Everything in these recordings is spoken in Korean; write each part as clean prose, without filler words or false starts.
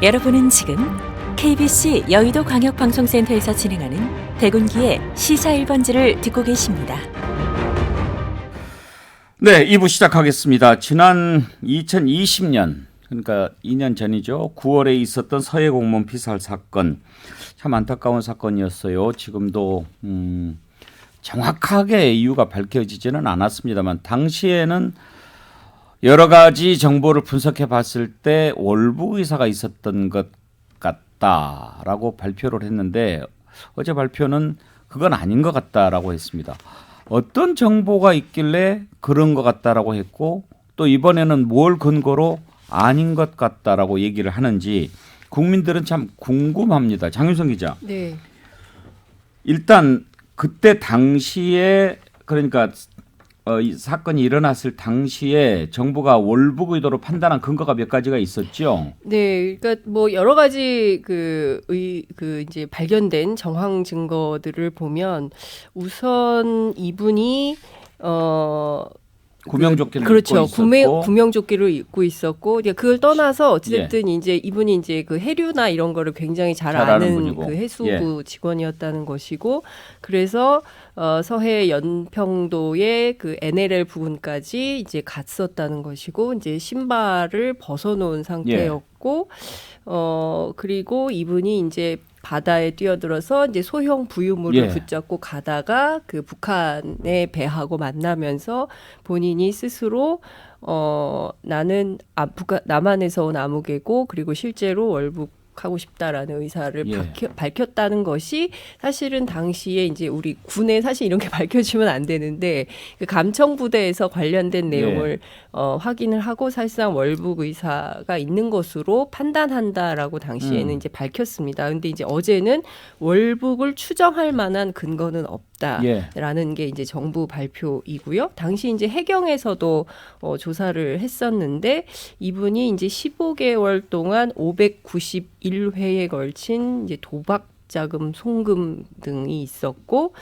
여러분은 지금 KBC 여의도 광역방송센터에서 진행하는 백운기의 시사 1번지를 듣고 계십니다. 네, 2부 시작하겠습니다. 지난 2020년, 그러니까 2년 전이죠. 9월에 있었던 서해 공무원 피살 사건. 참 안타까운 사건이었어요. 지금도 정확하게 이유가 밝혀지지는 않았습니다만 당시에는 여러 가지 정보를 분석해 봤을 때 월북 의사가 있었던 것 같다라고 발표를 했는데 어제 발표는 그건 아닌 것 같다라고 했습니다. 어떤 정보가 있길래 그런 것 같다라고 했고 또 이번에는 뭘 근거로 아닌 것 같다라고 얘기를 하는지 국민들은 참 궁금합니다. 장윤성 기자. 네. 일단 그때 당시에 그러니까 이 사건이 일어났을 당시에 정부가 월북 의도로 판단한 근거가 몇 가지가 있었죠. 네, 그러니까 뭐 여러 가지 이제 발견된 정황 증거들을 보면 우선 이분이 구명조끼를 그렇죠. 입고 있었고, 구명조끼를 입고 있었고, 그걸 떠나서 어찌됐든 이제 이분이 이제 그 해류나 이런 거를 굉장히 잘 아는 분이고. 그 해수부 직원이었다는 것이고, 그래서 서해 연평도의 그 NLL 부근까지 이제 갔었다는 것이고, 이제 신발을 벗어놓은 상태였고, 그리고 이분이 이제 바다에 뛰어들어서 이제 소형 부유물을 붙잡고 가다가 그 북한의 배하고 만나면서 본인이 스스로 나는 남한에서 온 아무개고 그리고 실제로 월북하고 싶다라는 의사를 밝혔다는 것이 사실은 당시에 이제 우리 군에 사실 이런 게 밝혀지면 안 되는데 그 감청부대에서 관련된 내용을 확인을 하고 사실상 월북 의사가 있는 것으로 판단한다라고 당시에는 이제 밝혔습니다. 근데 이제 어제는 월북을 추정할 만한 근거는 없다라는 게 이제 정부 발표이고요. 당시 이제 해경에서도 조사를 했었는데 이분이 이제 15개월 동안 591회에 걸친 이제 도박 자금, 송금 등이 있었고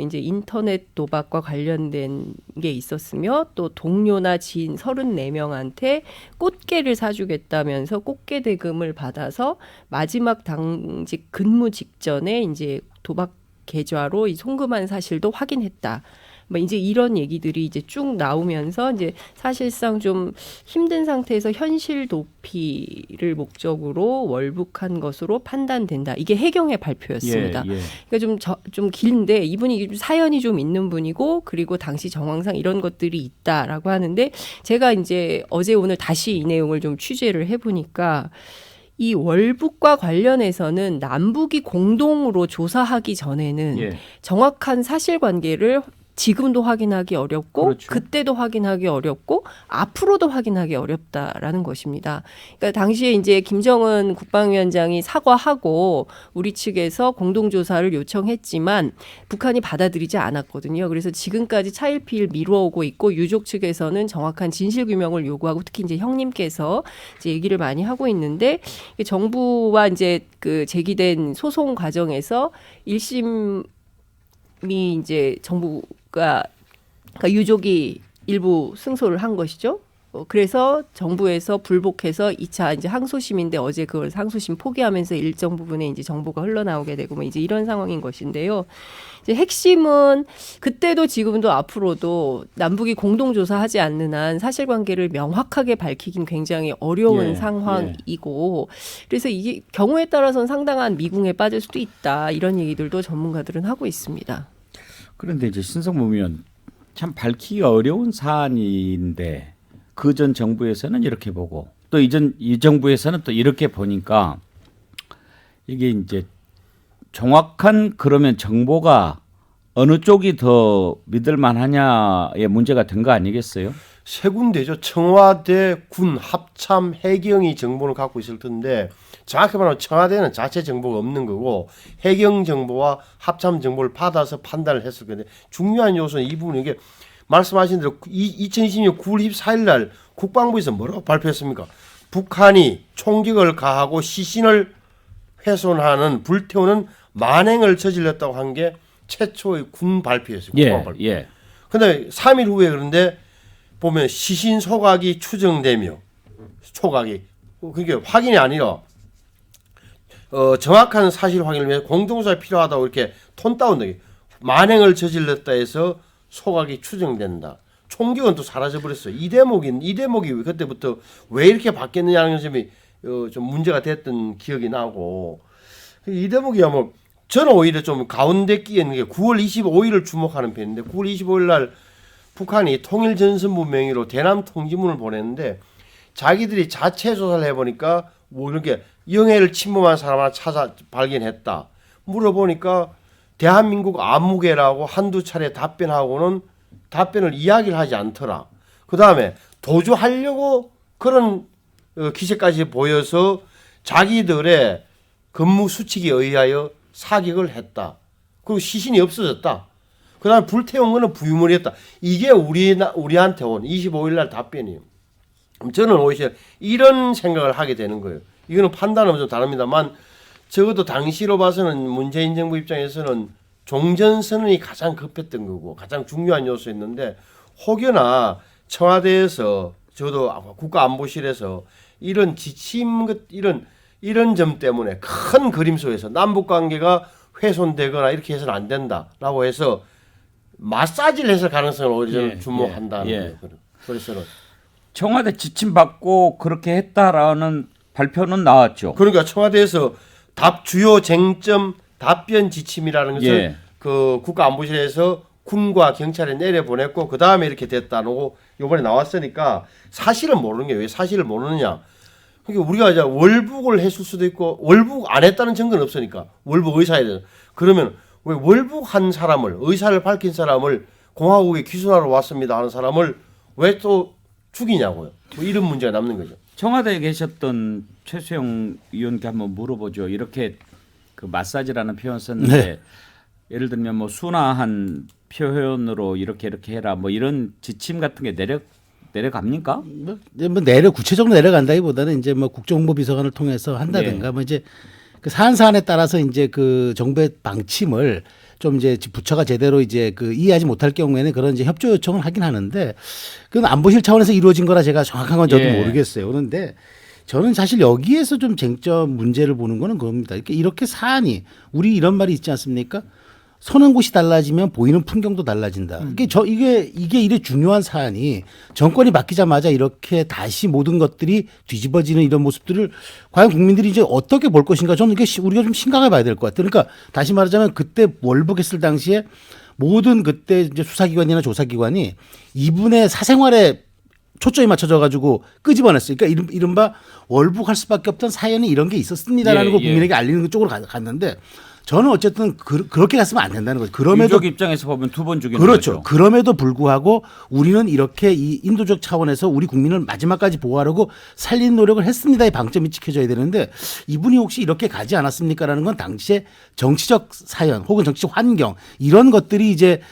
이제 인터넷 도박과 관련된 게 있었으며 또 동료나 지인 34명한테 꽃게를 사주겠다면서 꽃게 대금을 받아서 마지막 당직 근무 직전에 이제 도박 계좌로 이 송금한 사실도 확인했다. 뭐 이제 이런 얘기들이 이제 쭉 나오면서 이제 사실상 좀 힘든 상태에서 현실 도피를 목적으로 월북한 것으로 판단된다. 이게 해경의 발표였습니다. 그러니까 좀 긴데 이분이 사연이 좀 있는 분이고 그리고 당시 정황상 이런 것들이 있다라고 하는데 제가 이제 어제 오늘 다시 이 내용을 좀 취재를 해보니까 이 월북과 관련해서는 남북이 공동으로 조사하기 전에는 정확한 사실관계를 지금도 확인하기 어렵고 그렇죠. 그때도 확인하기 어렵고 앞으로도 확인하기 어렵다라는 것입니다. 그러니까 당시에 이제 김정은 국방위원장이 사과하고 우리 측에서 공동조사를 요청했지만 북한이 받아들이지 않았거든요. 그래서 지금까지 차일피일 미뤄오고 있고 유족 측에서는 정확한 진실규명을 요구하고 특히 이제 형님께서 이제 얘기를 많이 하고 있는데 정부와 이제 그 제기된 소송 과정에서 1심이 이제 정부가 그러니까 유족이 일부 승소를 한 것이죠. 그래서 정부에서 불복해서 2차 이제 항소심인데 어제 그걸 항소심 포기하면서 일정 부분에 이제 정보가 흘러나오게 되고 뭐 이제 이런 상황인 것인데요. 이제 핵심은 그때도 지금도 앞으로도 남북이 공동조사하지 않는 한 사실관계를 명확하게 밝히긴 굉장히 어려운 상황이고 그래서 이게 경우에 따라서는 상당한 미궁에 빠질 수도 있다 이런 얘기들도 전문가들은 하고 있습니다. 그런데 이제 신성무 의원 참 밝히기 어려운 사안인데 그 전 정부에서는 이렇게 보고 또 이 정부에서는 또 이렇게 보니까 이게 이제 정확한 그러면 정보가 어느 쪽이 더 믿을 만하냐의 문제가 된 거 아니겠어요? 세 군데죠. 청와대, 군, 합참, 해경이 정보를 갖고 있을 텐데 정확히 말하면 청와대는 자체 정보가 없는 거고 해경 정보와 합참 정보를 받아서 판단을 했을 건데 중요한 요소는 이 부분이 이게 말씀하신 대로 2020년 9월 24일 날 국방부에서 뭐라고 발표했습니까? 북한이 총격을 가하고 시신을 훼손하는 불태우는 만행을 저질렀다고 한 게 최초의 군 발표였어요. 국방 발표. 근데 3일 후에 그런데 보면 시신 소각이 추정되며 소각이 그게 확인이 아니라 정확한 사실 확인을 위해 공동조사 필요하다고 이렇게 톤 다운되게 만행을 저질렀다 해서 소각이 추정된다. 총격은 또 사라져 버렸어요. 이 대목이 그때부터 왜 이렇게 바뀌었느냐는 점이 좀 문제가 됐던 기억이 나고 이 대목이야 뭐 저는 오히려 좀 가운데 끼에 있는 게 9월 25일을 주목하는 편인데 9월 25일 날 북한이 통일전선부 명의로 대남 통지문을 보냈는데 자기들이 자체 조사를 해보니까 뭐 이렇게 영해를 침범한 사람 하나 찾아 발견했다. 물어보니까 대한민국 안무계라고 한두 차례 답변하고는 답변을 이야기를 하지 않더라. 그 다음에 도주하려고 그런 기세까지 보여서 자기들의 근무 수칙에 의하여 사격을 했다. 그리고 시신이 없어졌다. 그 다음에 불태운 거는 부유물이었다. 이게 우리한테 온 25일 날 답변이에요. 저는 오히려 이런 생각을 하게 되는 거예요. 이거는 판단은 좀 다릅니다만 적어도 당시로 봐서는 문재인 정부 입장에서는 종전선언이 가장 급했던 거고 가장 중요한 요소였는데 혹여나 청와대에서 저도 국가안보실에서 이런 지침 이런 점 때문에 큰 그림 속에서 남북 관계가 훼손되거나 이렇게 해서는 안 된다라고 해서 마사지를 해서 가능성을 오히려 주목한다는 거예요. 그래서는 청와대 지침 받고 그렇게 했다라는 발표는 나왔죠. 그러니까 청와대에서 주요 쟁점 답변 지침이라는 것을 그 국가안보실에서 군과 경찰에 내려보냈고 그 다음에 이렇게 됐다고 이번에 나왔으니까 사실은 모르는 게 왜 사실을 모르느냐? 그러니까 우리가 이제 월북을 했을 수도 있고 월북 안 했다는 증거는 없으니까 월북 의사에 대해서 그러면 왜 월북한 사람을 의사를 밝힌 사람을 공화국에 귀순하러 왔습니다 하는 사람을 왜 또 죽이냐고요? 뭐 이런 문제가 남는 거죠. 청와대에 계셨던 최수영 의원께 한번 물어보죠. 이렇게 그 마사지라는 표현 썼는데 예를 들면 뭐 순화한 표현으로 이렇게 해라 뭐 이런 지침 같은 게 내려갑니까? 뭐 구체적으로 내려간다기보다는 이제 뭐 국정홍보비서관을 통해서 한다든가 뭐 이제 그 사안에 따라서 이제 그 정부의 방침을 좀 이제 부처가 제대로 이제 그 이해하지 못할 경우에는 그런 이제 협조 요청을 하긴 하는데 그건 안보실 차원에서 이루어진 거라 제가 정확한 건 저도 모르겠어요. 그런데 저는 사실 여기에서 좀 쟁점 문제를 보는 거는 그겁니다. 이렇게 사안이 우리 이런 말이 있지 않습니까? 서는 곳이 달라지면 보이는 풍경도 달라진다. 이게 이래 중요한 사안이 정권이 바뀌자마자 이렇게 다시 모든 것들이 뒤집어지는 이런 모습들을 과연 국민들이 이제 어떻게 볼 것인가 저는 이게 우리가 좀 심각하게 봐야 될 것 같아요. 그러니까 다시 말하자면 그때 월북했을 당시에 모든 그때 이제 수사기관이나 조사기관이 이분의 사생활에 초점이 맞춰져 가지고 끄집어냈어요. 그러니까 이른바 월북할 수밖에 없던 사연이 이런 게 있었습니다라는 거 국민에게 알리는 쪽으로 갔는데 저는 어쨌든 그렇게 갔으면 안 된다는 거죠. 그럼에도 유족 입장에서 보면 두 번 죽이는 그렇죠. 거죠. 그럼에도 불구하고 우리는 이렇게 이 인도적 차원에서 우리 국민을 마지막까지 보호하려고 살린 노력을 했습니다의 방점이 찍혀져야 되는데 이분이 혹시 이렇게 가지 않았습니까라는 건 당시에 정치적 사연 혹은 정치적 환경 이런 것들이 이제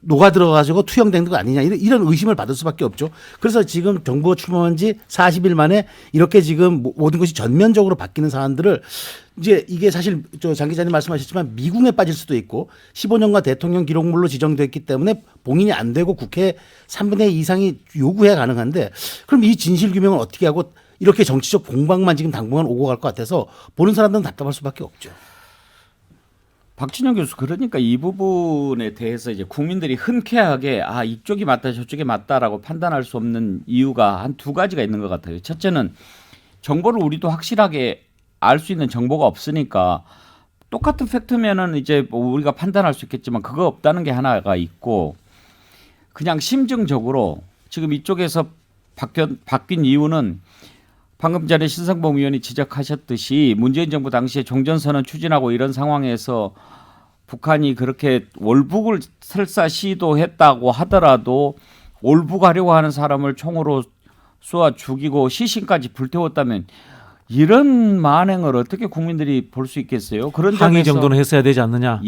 녹아 들어가지고 투영된 거 아니냐 이런 의심을 받을 수밖에 없죠. 그래서 지금 정부가 출범한 지 40일 만에 이렇게 지금 모든 것이 전면적으로 바뀌는 사안들을 이제 이게 사실 장 기자님 말씀하셨지만 미궁에 빠질 수도 있고 15년간 대통령 기록물로 지정됐기 때문에 봉인이 안 되고 국회 3분의 2 이상이 요구해 가능한데 그럼 이 진실 규명을 어떻게 하고 이렇게 정치적 공방만 지금 당분간 오고 갈 것 같아서 보는 사람들은 답답할 수밖에 없죠. 박진영 교수 그러니까 이 부분에 대해서 이제 국민들이 흔쾌하게 이쪽이 맞다 저쪽이 맞다라고 판단할 수 없는 이유가 한 두 가지가 있는 것 같아요. 첫째는 정보를 우리도 확실하게 알 수 있는 정보가 없으니까 똑같은 팩트면은 이제 뭐 우리가 판단할 수 있겠지만 그거 없다는 게 하나가 있고 그냥 심증적으로 지금 이쪽에서 바뀐 이유는 방금 전에 신상봉 의원이 지적하셨듯이 문재인 정부 당시에 종전선언 추진하고 이런 상황에서 북한이 그렇게 월북을 설사 시도했다고 하더라도 월북하려고 하는 사람을 총으로 쏘아 죽이고 시신까지 불태웠다면 이런 만행을 어떻게 국민들이 볼 수 있겠어요? 그런 항의 점에서 정도는 했어야 되지 않느냐?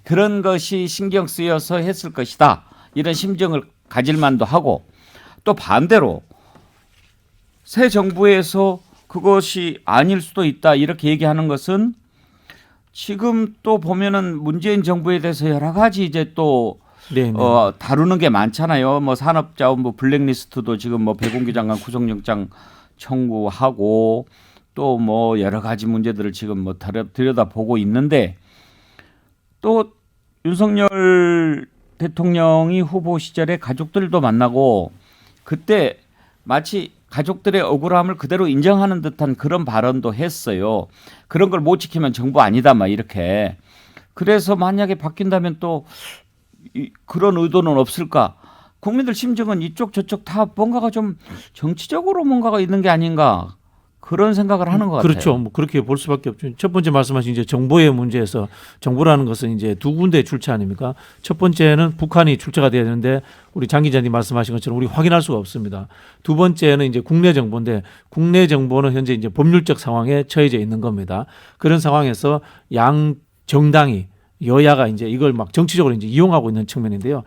그런 것이 신경 쓰여서 했을 것이다. 이런 심정을 가질 만도 하고 또 반대로 새 정부에서 그것이 아닐 수도 있다 이렇게 얘기하는 것은 지금 또 보면은 문재인 정부에 대해서 여러 가지 이제 또 다루는 게 많잖아요. 뭐 산업자원부 블랙리스트도 지금 뭐 배공기 장관 구속영장 청구하고 또 뭐 여러 가지 문제들을 지금 뭐 들여다보고 있는데 또 윤석열 대통령이 후보 시절에 가족들도 만나고 그때 마치 가족들의 억울함을 그대로 인정하는 듯한 그런 발언도 했어요. 그런 걸 못 지키면 정부 아니다 막 이렇게. 그래서 만약에 바뀐다면 또 그런 의도는 없을까? 국민들 심정은 이쪽 저쪽 다 뭔가가 좀 정치적으로 뭔가가 있는 게 아닌가 그런 생각을 하는 것 같아요. 그렇죠. 뭐 그렇게 볼 수밖에 없죠. 첫 번째 말씀하신 이제 정보의 문제에서 정보라는 것은 이제 두 군데 출처 아닙니까? 첫 번째는 북한이 출처가 돼야 되는데 우리 장 기자님 말씀하신 것처럼 우리 확인할 수가 없습니다. 두 번째는 이제 국내 정보인데 국내 정보는 현재 이제 법률적 상황에 처해져 있는 겁니다. 그런 상황에서 양 정당이 여야가 이제 이걸 막 정치적으로 이제 이용하고 있는 측면인데요.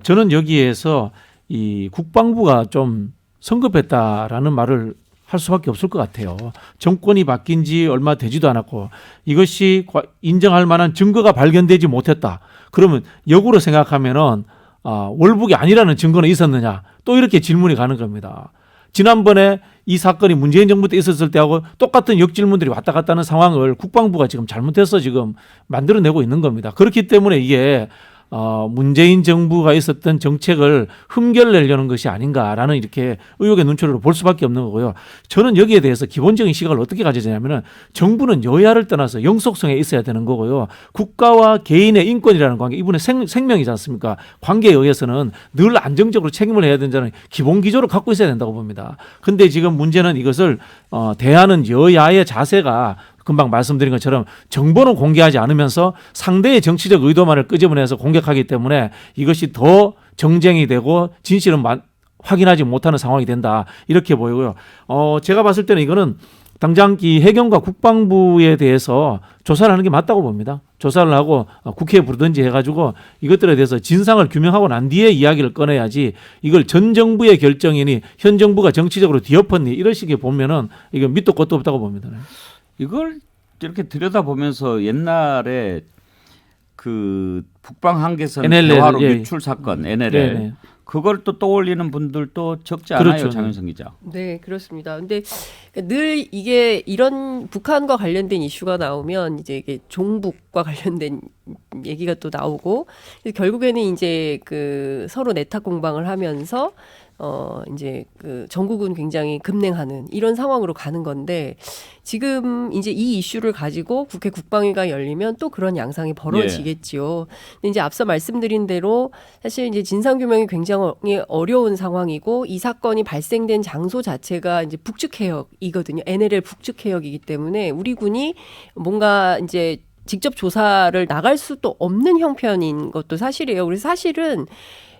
저는 여기에서 이 국방부가 좀 성급했다라는 말을 할 수밖에 없을 것 같아요. 정권이 바뀐 지 얼마 되지도 않았고 이것이 인정할 만한 증거가 발견되지 못했다. 그러면 역으로 생각하면은 월북이 아니라는 증거는 있었느냐? 또 이렇게 질문이 가는 겁니다. 지난번에 이 사건이 문재인 정부 때 있었을 때하고 똑같은 역질문들이 왔다 갔다 하는 상황을 국방부가 지금 잘못해서 지금 만들어내고 있는 겁니다. 그렇기 때문에 이게 문재인 정부가 있었던 정책을 흠결내려는 것이 아닌가라는 이렇게 의혹의 눈초리로 볼 수밖에 없는 거고요. 저는 여기에 대해서 기본적인 시각을 어떻게 가지냐면은 정부는 여야를 떠나서 영속성에 있어야 되는 거고요. 국가와 개인의 인권이라는 관계, 이분의 생명이지 않습니까? 관계에 의해서는 늘 안정적으로 책임을 해야 된다는 기본 기조를 갖고 있어야 된다고 봅니다. 근데 지금 문제는 이것을 대하는 여야의 자세가 금방 말씀드린 것처럼 정보는 공개하지 않으면서 상대의 정치적 의도만을 끄집어내서 공격하기 때문에 이것이 더 정쟁이 되고 진실은 확인하지 못하는 상황이 된다 이렇게 보이고요. 제가 봤을 때는 이거는 당장 이 해경과 국방부에 대해서 조사를 하는 게 맞다고 봅니다. 조사를 하고 국회에 부르든지 해가지고 이것들에 대해서 진상을 규명하고 난 뒤에 이야기를 꺼내야지 이걸 전 정부의 결정이니 현 정부가 정치적으로 뒤엎었니 이런 식의 보면은 이건 밑도 끝도 없다고 봅니다. 이걸 이렇게 들여다보면서 옛날에 그 북방 한계선 NLL, 대화로 예. 유출 사건 NLL 네. 그걸 또 떠올리는 분들도 적지 않아요. 그렇죠. 장윤성 기자. 네, 그렇습니다. 근데 늘 이게 이런 북한과 관련된 이슈가 나오면 이제 이게 종북과 관련된 얘기가 또 나오고 결국에는 이제 그 서로 내탁 공방을 하면서 이제 그 전국은 굉장히 급냉하는 이런 상황으로 가는 건데 지금 이제 이 이슈를 가지고 국회 국방위가 열리면 또 그런 양상이 벌어지겠지요. 근데 이제 앞서 말씀드린 대로 사실 이제 진상규명이 굉장히 어려운 상황이고 이 사건이 발생된 장소 자체가 이제 북측해역이거든요. NLL 북측해역이기 때문에 우리 군이 뭔가 이제 직접 조사를 나갈 수도 없는 형편인 것도 사실이에요. 그래서 사실은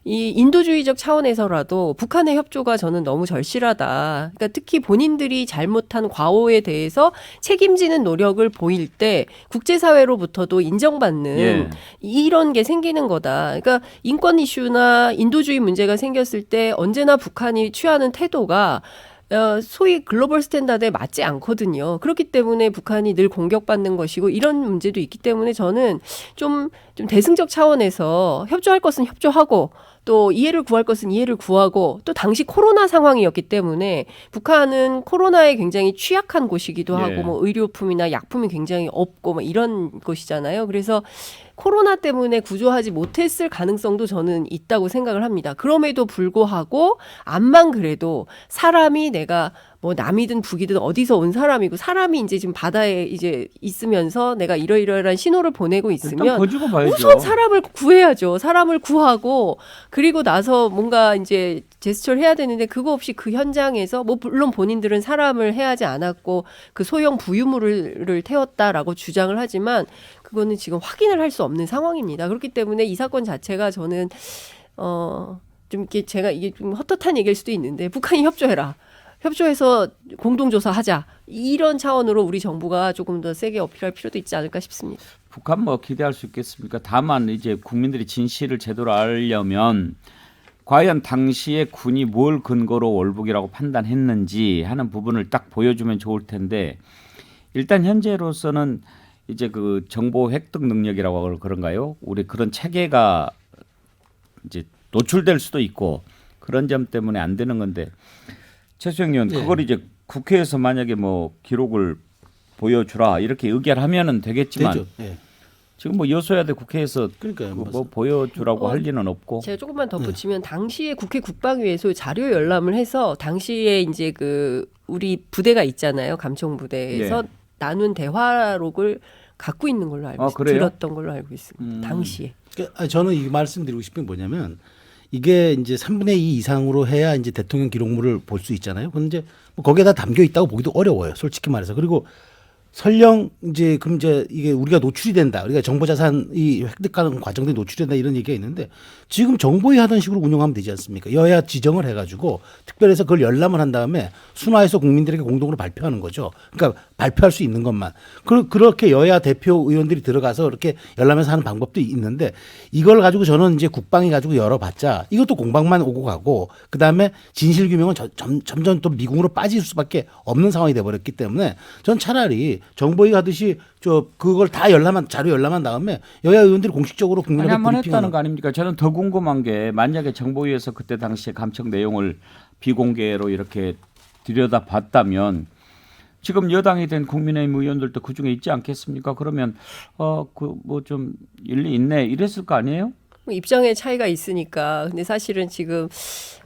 이 인도주의적 차원에서라도 북한의 협조가 저는 너무 절실하다. 그러니까 특히 본인들이 잘못한 과오에 대해서 책임지는 노력을 보일 때 국제사회로부터도 인정받는 이런 게 생기는 거다. 그러니까 인권 이슈나 인도주의 문제가 생겼을 때 언제나 북한이 취하는 태도가 소위 글로벌 스탠다드에 맞지 않거든요. 그렇기 때문에 북한이 늘 공격받는 것이고 이런 문제도 있기 때문에 저는 좀 대승적 차원에서 협조할 것은 협조하고 또 이해를 구할 것은 이해를 구하고 또 당시 코로나 상황이었기 때문에 북한은 코로나에 굉장히 취약한 곳이기도 하고 뭐 의료품이나 약품이 굉장히 없고 뭐 이런 곳이잖아요. 그래서 코로나 때문에 구조하지 못했을 가능성도 저는 있다고 생각을 합니다. 그럼에도 불구하고 암만 그래도 사람이 내가 뭐 남이든 북이든 어디서 온 사람이고 사람이 이제 지금 바다에 이제 있으면서 내가 이러이러한 신호를 보내고 있으면 우선 사람을 구해야죠. 사람을 구하고 그리고 나서 뭔가 이제 제스처를 해야 되는데 그거 없이 그 현장에서 뭐 물론 본인들은 사람을 해하지 않았고 그 소형 부유물을 태웠다라고 주장을 하지만 그거는 지금 확인을 할 수 없는 상황입니다. 그렇기 때문에 이 사건 자체가 저는 좀 이렇게 제가 이게 좀 헛헛한 얘기일 수도 있는데 북한이 협조해라. 협조해서 공동조사하자. 이런 차원으로 우리 정부가 조금 더 세게 어필할 필요도 있지 않을까 싶습니다. 북한 뭐 기대할 수 있겠습니까? 다만 이제 국민들이 진실을 제대로 알려면 과연 당시에 군이 뭘 근거로 월북이라고 판단했는지 하는 부분을 딱 보여주면 좋을 텐데 일단 현재로서는 이제 그 정보 획득 능력이라고 그런가요? 우리 그런 체계가 이제 노출될 수도 있고 그런 점 때문에 안 되는 건데 최수영 의원 그걸 이제 국회에서 만약에 뭐 기록을 보여주라 이렇게 의결하면은 되겠지만 되죠. 예. 지금 뭐 여소야대 국회에서 그러니까요. 뭐 보여주라고 할 리는 없고. 제가 조금만 덧붙이면 당시에 국회 국방위에서 자료 열람을 해서 당시에 이제 그 우리 부대가 있잖아요. 감청 부대에서 네. 나눈 대화록을 갖고 있는 걸로 알고 있습니다. 그래요? 들었던 걸로 알고 있습니다. 당시에. 그러니까 저는 이 말씀드리고 싶은 게 뭐냐면 이게 이제 3분의 2 이상으로 해야 이제 대통령 기록물을 볼 수 있잖아요. 그런데 뭐 거기에 다 담겨 있다고 보기도 어려워요. 솔직히 말해서. 그리고 설령 이제 그럼 이제 이게 우리가 노출이 된다. 우리가 정보 자산이 획득하는 과정들이 노출이 된다 이런 얘기가 있는데 지금 정보위 하던 식으로 운영하면 되지 않습니까? 여야 지정을 해가지고 특별해서 그걸 열람을 한 다음에 순화해서 국민들에게 공동으로 발표하는 거죠. 그러니까 발표할 수 있는 것만. 그렇게 여야 대표 의원들이 들어가서 이렇게 열람해서 하는 방법도 있는데 이걸 가지고 저는 이제 국방이 가지고 열어봤자 이것도 공방만 오고 가고 그 다음에 진실 규명은 점점 또 미궁으로 빠질 수밖에 없는 상황이 돼버렸기 때문에 전 차라리 정보위 하듯이 그걸 다 자료 열람한 다음에 여야 의원들이 공식적으로 아니 국민한테 한번 브리핑하는 했다는 거 아닙니까? 저는 더 궁금한 게 만약에 정보위에서 그때 당시에 감청 내용을 비공개로 이렇게 들여다봤다면 지금 여당이 된 국민의힘 의원들도 그 중에 있지 않겠습니까? 그러면 그 뭐 좀 일리 있네 이랬을 거 아니에요? 입장의 차이가 있으니까. 근데 사실은 지금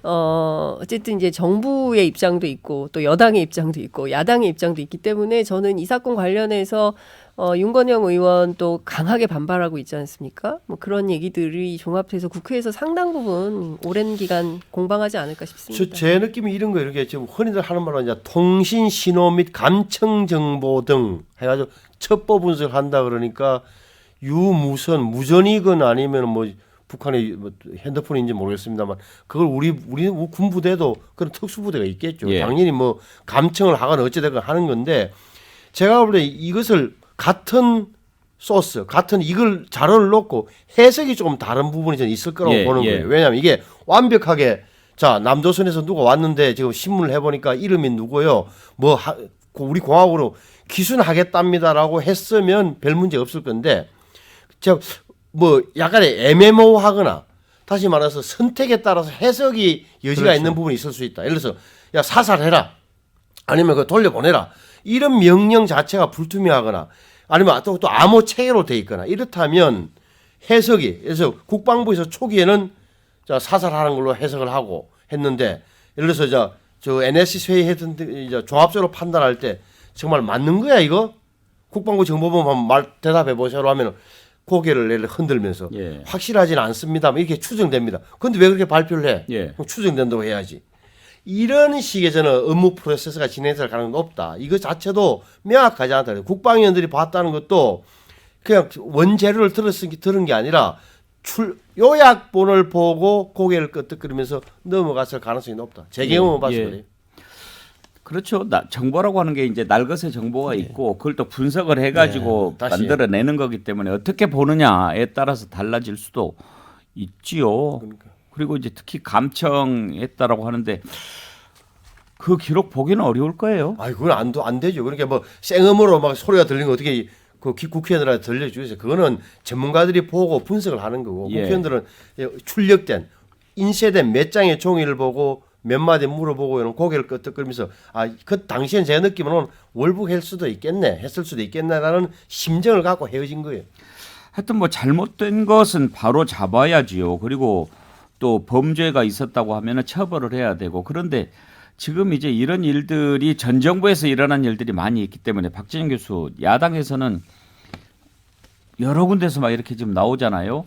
어쨌든 이제 정부의 입장도 있고 또 여당의 입장도 있고 야당의 입장도 있기 때문에 저는 이 사건 관련해서 윤건영 의원 또 강하게 반발하고 있지 않습니까? 뭐 그런 얘기들이 종합해서 국회에서 상당 부분 오랜 기간 공방하지 않을까 싶습니다. 제 느낌이 이런 거 이렇게 지금 흔히들 하는 말로 이제 통신 신호 및 감청 정보 등 해가지고 첩보 분석을 한다 그러니까 유무선 무전이건 아니면 뭐 북한의 뭐 핸드폰인지 모르겠습니다만 그걸 우리 군부대도 그런 특수부대가 있겠죠. 예. 당연히 뭐 감청을 하거나 어찌됐건 하는 건데 제가 볼 때 이것을 같은 소스, 같은 이걸 자료를 놓고 해석이 조금 다른 부분이 저는 있을 거라고 예, 보는 예. 거예요. 왜냐하면 이게 완벽하게 자 남조선에서 누가 왔는데 지금 신문을 해보니까 이름이 누구요? 우리 공화국으로 기순하겠답니다라고 했으면 별 문제 없을 건데 제가 뭐 약간의 애매모호하거나 다시 말해서 선택에 따라서 해석이 여지가 그렇죠. 있는 부분이 있을 수 있다. 예를 들어서 야 사살해라 아니면 그 돌려보내라 이런 명령 자체가 불투명하거나 아니면 또 암호 체계로 돼 있거나 이렇다면 해석이 그래서 국방부에서 초기에는 자 사살하는 걸로 해석을 하고 했는데 예를 들어서 저 NSC 회의 했던 이제 종합적으로 판단할 때 정말 맞는 거야 이거 국방부 정보본 대답해 보시라고 하면 고개를 흔들면서 예. 확실하지는 않습니다. 이렇게 추정됩니다. 그런데 왜 그렇게 발표를 해? 예. 그럼 추정된다고 해야지. 이런 식의 저는 업무 프로세스가 진행될 가능성이 높다. 이거 자체도 명확하지 않다. 국방위원들이 봤다는 것도 그냥 원재료를 들은 게 아니라 요약본을 보고 고개를 끄덕거리면서 넘어갔을 가능성이 높다. 제 경험을 봤을 예. 때. 그렇죠. 정보라고 하는 게 이제 날것의 정보가 있고 그걸 또 분석을 해가지고 다시. 만들어내는 거기 때문에 어떻게 보느냐에 따라서 달라질 수도 있지요. 그리고 이제 특히 감청했다라고 하는데 그 기록 보기는 어려울 거예요. 아이 그건 안 되죠. 그러니까 뭐 생음으로 막 소리가 들리는 거 어떻게 그 국회의원들한테 들려주겠어요. 그거는 전문가들이 보고 분석을 하는 거고 예. 국회의원들은 출력된 인쇄된 몇 장의 종이를 보고 몇 마디 물어보고 이런 고개를 끄덕거리면서 그 당시엔 제 느낌으로는 월북할 수도 있겠네 했을 수도 있겠네라는 심정을 갖고 헤어진 거예요. 하여튼 뭐 잘못된 것은 바로 잡아야지요. 그리고 또 범죄가 있었다고 하면은 처벌을 해야 되고 그런데 지금 이제 이런 일들이 전 정부에서 일어난 일들이 많이 있기 때문에 박진영 교수 야당에서는 여러 군데서 막 이렇게 지금 나오잖아요.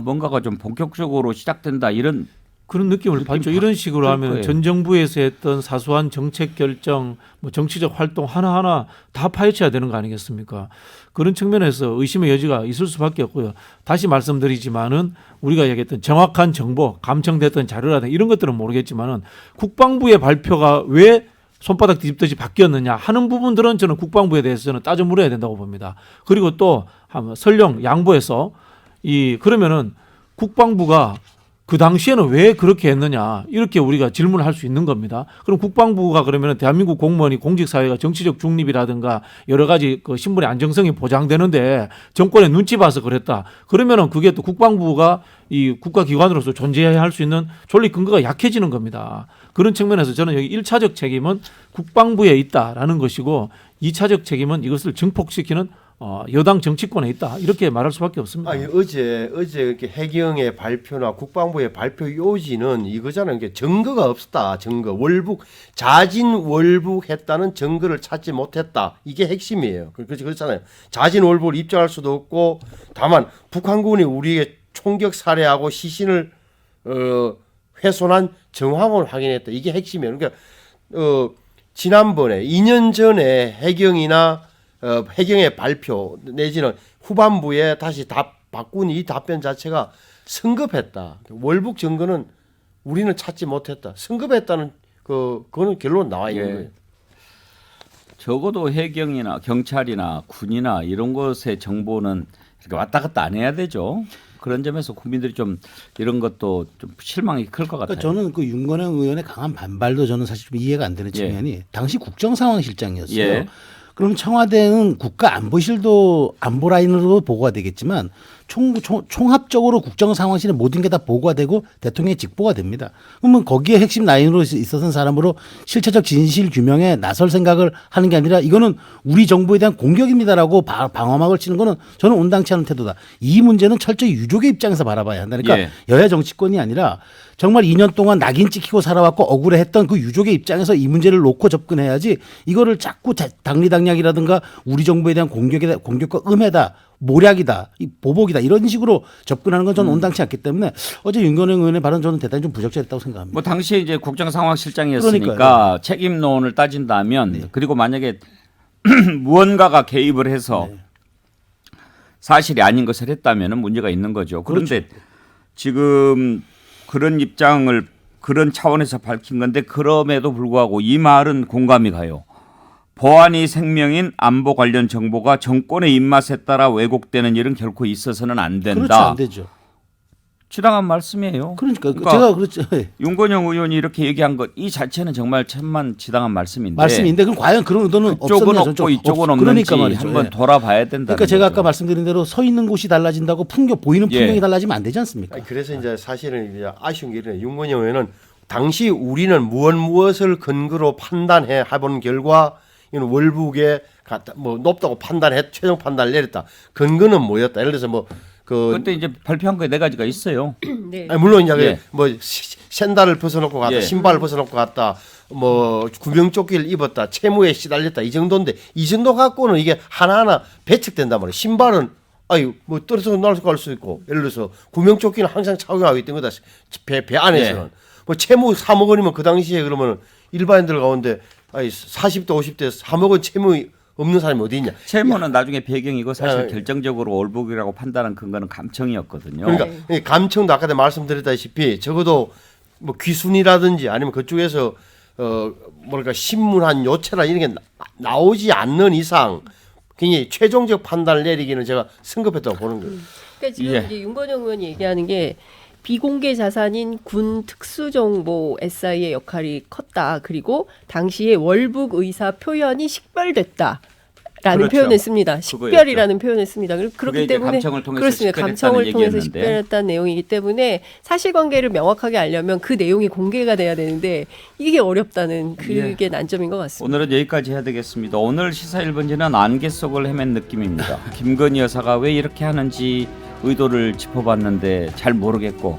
뭔가가 좀 본격적으로 시작된다 이런 그런 느낌을 받죠. 이런 식으로 하면 거예요. 전 정부에서 했던 사소한 정책 결정, 뭐 정치적 활동 하나하나 다 파헤쳐야 되는 거 아니겠습니까? 그런 측면에서 의심의 여지가 있을 수밖에 없고요. 다시 말씀드리지만은 우리가 얘기했던 정확한 정보, 감청됐던 자료라든가 이런 것들은 모르겠지만은 국방부의 발표가 왜 손바닥 뒤집듯이 바뀌었느냐 하는 부분들은 저는 국방부에 대해서는 따져 물어야 된다고 봅니다. 그리고 또 설령 양보해서 그러면은 국방부가 그 당시에는 왜 그렇게 했느냐 이렇게 우리가 질문을 할 수 있는 겁니다. 그럼 국방부가 그러면 대한민국 공무원이 공직사회가 정치적 중립이라든가 여러 가지 그 신분의 안정성이 보장되는데 정권의 눈치 봐서 그랬다. 그러면은 그게 또 국방부가 이 국가기관으로서 존재해야 할 수 있는 존립 근거가 약해지는 겁니다. 그런 측면에서 저는 여기 1차적 책임은 국방부에 있다라는 것이고 2차적 책임은 이것을 증폭시키는 여당 정치권에 있다 이렇게 말할 수밖에 없습니다. 아니 어제 이렇게 해경의 발표나 국방부의 발표 요지는 이거잖아요. 이게 증거가 없었다. 증거 자진 월북했다는 증거를 찾지 못했다. 이게 핵심이에요. 그렇잖아요. 자진 월북을 입증할 수도 없고 다만 북한군이 우리에게 총격 살해하고 시신을 훼손한 정황을 확인했다. 이게 핵심이에요. 그러니까 지난번에 2년 전에 해경의 발표 내지는 후반부에 다시 바꾼 이 답변 자체가 성급했다. 월북 증거는 우리는 찾지 못했다. 성급했다는 그거는 결론 나와 있는 거예요. 적어도 해경이나 경찰이나 군이나 이런 것의 정보는 이렇게 왔다 갔다 안 해야 되죠. 그런 점에서 국민들이 좀 이런 것도 좀 실망이 클 것 같아요. 그러니까 저는 그 윤건영 의원의 강한 반발도 저는 사실 좀 이해가 안 되는 측면이 당시 국정상황실장이었어요. 예. 그럼 청와대는 국가안보실도 안보라인으로 보고가 되겠지만 총합적으로 국정상황실의 모든 게 다 보고가 되고 대통령의 직보가 됩니다. 그러면 거기에 핵심 라인으로 있었던 사람으로 실체적 진실 규명에 나설 생각을 하는 게 아니라 이거는 우리 정부에 대한 공격입니다라고 방어막을 치는 거는 저는 온당치 않은 태도다. 이 문제는 철저히 유족의 입장에서 바라봐야 한다. 그러니까 예. 여야 정치권이 아니라 정말 2년 동안 낙인 찍히고 살아왔고 억울해했던 그 유족의 입장에서 이 문제를 놓고 접근해야지 이거를 자꾸 당리당략이라든가 우리 정부에 대한 공격과 음해다. 모략이다, 보복이다 이런 식으로 접근하는 건 저는 온당치 않기 때문에 어제 윤건영 의원의 발언 저는 대단히 좀 부적절했다고 생각합니다. 뭐 당시에 이제 국정상황실장이었으니까 그러니까요. 책임론을 따진다면 그리고 만약에 무언가가 개입을 해서 사실이 아닌 것을 했다면은 문제가 있는 거죠. 그런데 지금 그런 입장을 그런 차원에서 밝힌 건데 그럼에도 불구하고 이 말은 공감이 가요. 보안이 생명인 안보 관련 정보가 정권의 입맛에 따라 왜곡되는 일은 결코 있어서는 안 된다. 그렇죠, 안 되죠. 지당한 말씀이에요. 그러니까 제가 그렇죠. 윤건영 의원이 이렇게 얘기한 것 이 자체는 정말 천만 지당한 말씀인데. 말씀인데 그럼 과연 그런 의도는 그쪽은 없었냐? 없고 이쪽은 없는지 그러니까 말이죠. 한번 예. 돌아봐야 된다. 그러니까 제가 아까 말씀드린 대로 서 있는 곳이 달라진다고 보이는 풍경이 달라지면 안 되지 않습니까? 아니, 그래서 이제 사실은 이제 아쉬운 게 이래. 윤건영 의원은 당시 우리는 무엇을 근거로 판단해 해본 결과 이는 월북에 뭐 높다고 최종 판단을 내렸다. 근거는 뭐였다? 예를 들어서 그때 이제 발표한 거 4가지가 있어요. 네. 아니, 물론 이제 예. 뭐 샌들을 벗어놓고 갔다, 예. 신발을 벗어놓고 갔다, 뭐 구명조끼를 입었다, 채무에 시달렸다 이 정도인데 이 정도 갖고는 이게 하나하나 배척된단 말이에요. 신발은 뭐 떨어져서 날아갈 수 있고 예를 들어서 구명조끼는 항상 착용하고 있던 거다. 배 안에서는 예. 뭐 채무 3억 원이면 그 당시에 그러면 일반인들 가운데 40대 50대 3억 원 채무 없는 사람이 어디 있냐. 채무는 나중에 배경이고 사실 예. 결정적으로 월북이라고 판단한 근거는 감청이었거든요. 그러니까 이 감청도 아까 드렸다시피 적어도 뭐 귀순이라든지 아니면 그쪽에서 신문한 요체나 이런 게 나오지 않는 이상 굉장히 최종적 판단을 내리기는 제가 성급했다고 보는 거예요. 그러니까 지금 예. 이제 윤건영 의원이 얘기하는 게 비공개 자산인 군 특수정보 SI의 역할이 컸다. 그리고 당시에 월북 의사 표현이 식별됐다. 라는 그렇죠. 표현을 씁니다. 식별이라는 표현을 씁니다. 그렇기 이제 때문에 감청을 통해서 그렇습니다. 식별했다는 감청을 통해서 얘기였는데. 식별했다는 내용이기 때문에 사실관계를 명확하게 알려면 그 내용이 공개가 돼야 되는데 이게 어렵다는 그게 난점인 것 같습니다. 오늘은 여기까지 해야 되겠습니다. 오늘 시사 1번지는 안개 속을 헤맨 느낌입니다. 김건희 여사가 왜 이렇게 하는지 의도를 짚어봤는데 잘 모르겠고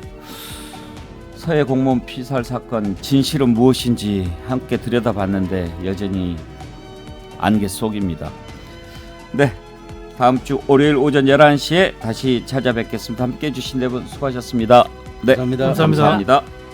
서해 공무원 피살 사건 진실은 무엇인지 함께 들여다봤는데 여전히 안개 속입니다. 네, 다음 주 월요일 오전 11시에 다시 찾아뵙겠습니다. 함께해 주신 네 분 수고하셨습니다. 네, 감사합니다. 감사합니다. 감사합니다.